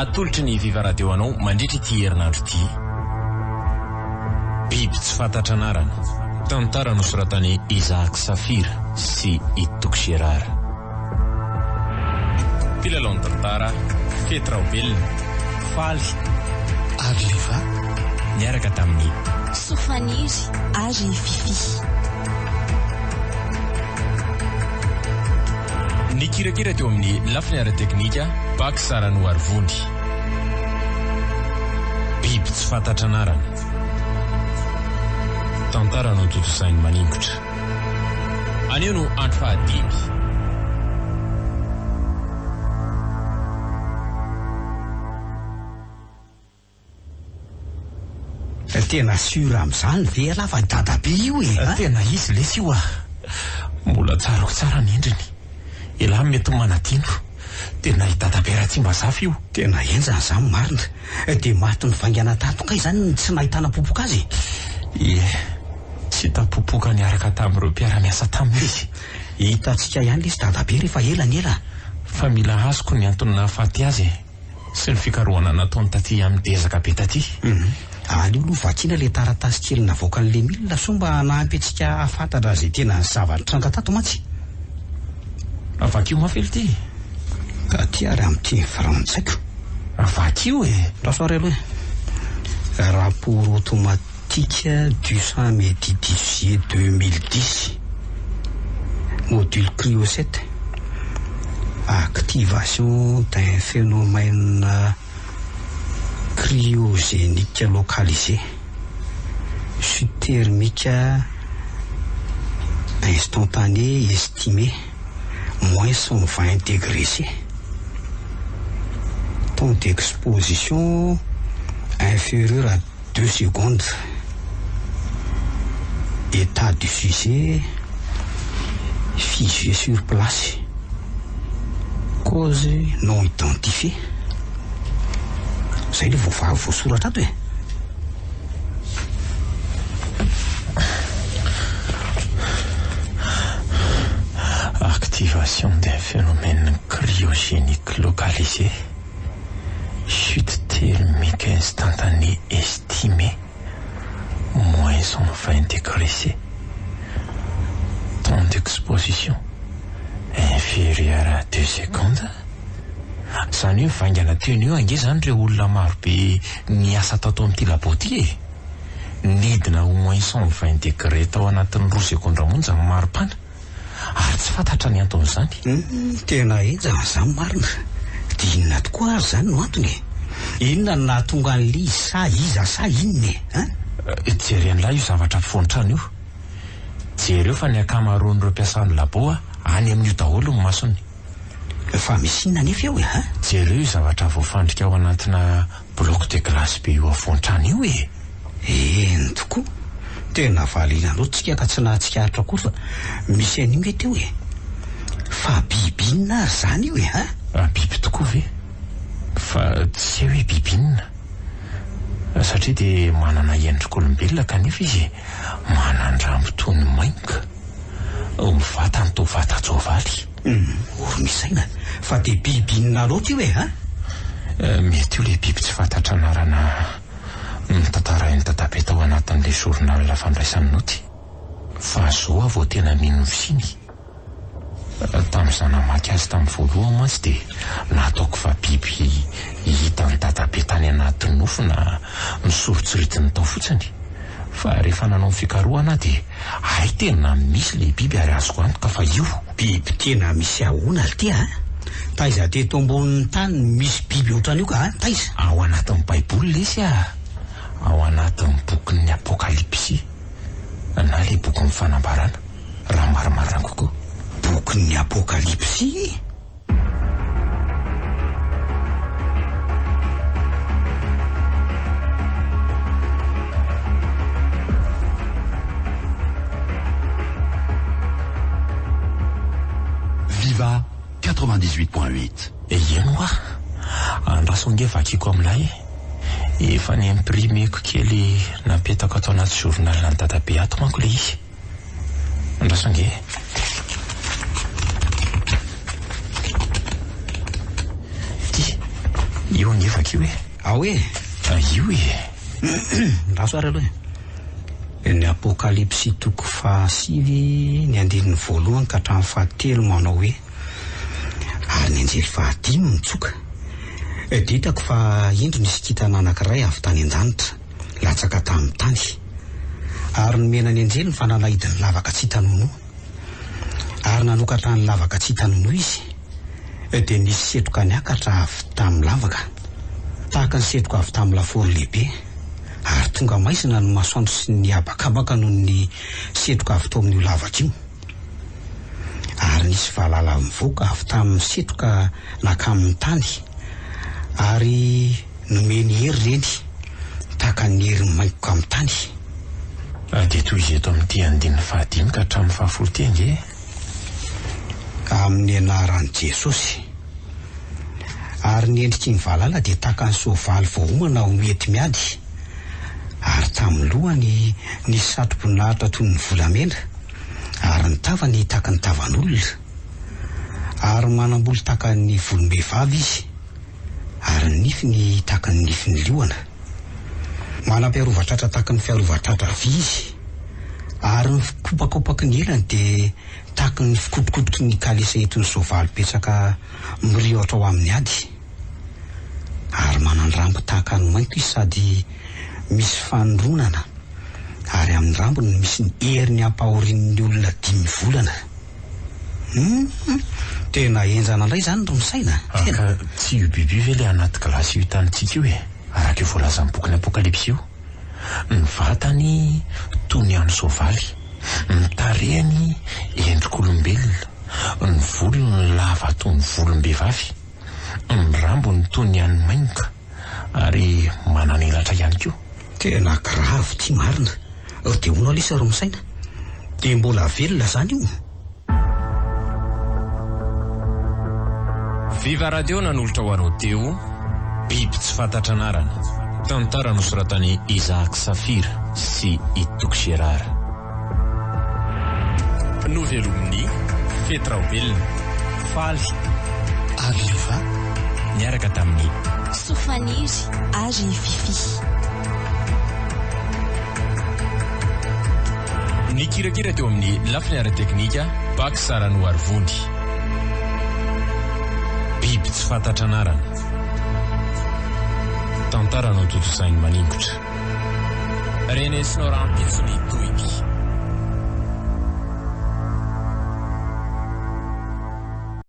atolotry ny Viva Radio anao mandritra ity herinandro ity. Biby tsy fantatra anarana. Tantara nosoratany Isaac Safira sy Itok Gerard. Mpilalao ny tantara Petra Obelina, Faly ary Liva niaraka tamin'ny Sofaniry ary Fifi. Ny kirakira teo amin'ny lafiny ara-teknika Bak Sarano Arvony. Biby tsy fantatra anarana. Tantara no totosainy maningotra. Anio no andro fahadimy. Tena sura amin'izany ve alafa dadabe io e? Tena izy lesy io mbola tsara tsara ny endriny. Ela mety manadino. Tena dadabe raha tsy mba zafy io. Tena enjany izany marina. Dia maty ny vaingana tato kay izany tsy nahitana popoka azy. Tsy tapopoka niaraka tamin'ireo mpiara-miasa taminy izy. Hitantsika ihany lesy dadabe rehefa ela ny ela. Fa mila azoko ny antony nahafaty azy sy ny fikarohana nataony taty amin'ny dezaka be taty. Alio aloha vakina le taratasy kely navoaka an'le milina somba nahampy antsika hafantatra izay tena zavatra tranga tato mantsy. Avakio mafely ty. Taty ary amin'ity frantsaiko. Avakio Lasoare aloha. Rapport automatique du 100 midi 10 juillet 2010. Module Cryo 7. Activation d'un phénomène cryogénique localisé. Chute thermique instantanée estimée moins 120 degrés C. Temps d'exposition inférieur à 2 secondes. État du sujet figé sur place. Cause non identifiée. Zay le voasoratra ato Activation d'un phénomène cryogénique localisé. Chute thermique instantanée estimée moins 120 degrés C. Temps d'exposition inférieur à 2 secondes. Zany hoe vaingana teny io ange zany ireo olona marobe niasa tato amin'ity labo ty nidina ho moins 120 degré tao anatin'ny 2 sekondra monja ny maripana ary tsy fantatra ny anton'izany. Tena enjana izany marina. Dia inona tokoa ary zany no antony? Inona no nahatonga an'ilay sa iza sa inona jery an'ilay io zavatra mpifonotrano io. Jereo fa ny akamaroan'ireo mpiasan'ny labo any amin'io daholo ny masony. Fa misy inona nefa eo jereo io zavatra voafandrika ao anatina bloc de glace be io afoan-trano io Eny tokoa. Tena valina loatsika ka tsy nahatsikaritra koa fa misy an'io e teo fa biby inona ary zany io biby tokoa ve? Fa tsy hoe biby inona. Satria dia manana endrik'olombelona kanefa izy manandrambo toy ny mainga. Mivata ny tovata tsovaly. Misaina fa dia biby inona loatra io mety io le biby tsy fantatra anarana mitantarain'ny dadabe tao anatin'le journal fandraisany noty. Fa zao vao tena mino siny. Tamin'izany namaky azy tamin'ny voalohany mantsy dia nataoko fa biby hitan'ny dadabe tany anatin'ny nofo na misorotsiritiny tao fotsiny. Fa rehefa nanao fikarohana dia tena misy le biby ary azoko antoka fa io biby tena misy ahoana ty taiza teto ambonin'ny tany misy biby ohatran'io ka taiza ao anatin'ny baiboly lesy ao anatin'ny bokin'ny apokalipsy na le bokin'ny fanambarana raha marimarina kokoa. Bokin'ny apokalipsy Viva 98.8. Eno andrasonge vakiko amin'ilay efa ny imprimeko kely napetako ato anaty journal ny dadabe ato manko le izy. Andrasonge io angefaka io e ao e io e rasoary aloha ny apokalypsy toko 5 ny andininy voalohany ka hatramin'ny 7 manao hoe ary ny anjely 5 mitsoka ditako fa indro nisy kitana anankiray avy tany an-danitra latsaka tamin'ny tany ary nomena ny anjely ny fanalahidiny lavaka tsy hitanono ary nanokatra ny lavaka tsy hitanono izy dia nisy setroka ny akatra avy tamin'ny lavaka tahaka ny setroka avy tamin'ny laforo lehibe ary tonga maizina ny masoandro sy ny abakabaka noho ny setroka avy tao amin'io lavaka io ary nisy valala mivoaka avy tamin'ny setroka nakamin'ny tany ary nomeny hery reny tahaka ny hery maikoka amin'ny tany dia toy izy eto amin'ity andininy 5 ka hatramin'ny 10 nge amin'ny anaran'i Jesosy ary ny endriky ny valala dia tahaka ny soavaly voahomana ho mety miady ary tamin'ny lohany ny satroboninahitra toy ny volamena ary ny tavany tahaka ny tavan'olona ary manam-bolo tahaka ny volom-behivavy izy ary ny nifiny tahaka ny nifiny liona manam-piarovatratra tahaka ny fiarovatratra vy izy ary ny fikopakopaky ny elany dia tahaka ny fikotokotoky ny kalesa eton'ny soavaly petsaka miriotra ao amin'ny ady ary manandrambo tahaka ny mainto izy sady misy fanondronana ary amin'ny rambony misy ny heriny ampahorin'ny olona 5 volana tena enjana indray zany ro misaina ka tsy io biby ve le anaty glasy io hitanitsika io e araka io voalaza amin'ny boky ny apokalypsy io ny vatany toy ny andro soavaly ny tarehany endrik'olombelona ny volony lava toy ny volom-behivavy ny rambony toy ny any maingoka ary mananelatra ihany koa tena grave ty marina dia hono alisa ro misaina dia mbola velona zany io Viva Radio nanolotra ho anao teo biby tsy fantatra anarana tantara nosoratany Isaac Safira sy Itok Gerard novelomin'ny Fetraobelona faly Arriva niaraka tamin'ny Sofaniry ary Fifi ny kirakira teo amin'ny lafiny ara-teknika Bak Sarano Arvondy biby tsy fantatra anarana tantara no totosainy maningotra renesinao rampitsony toiky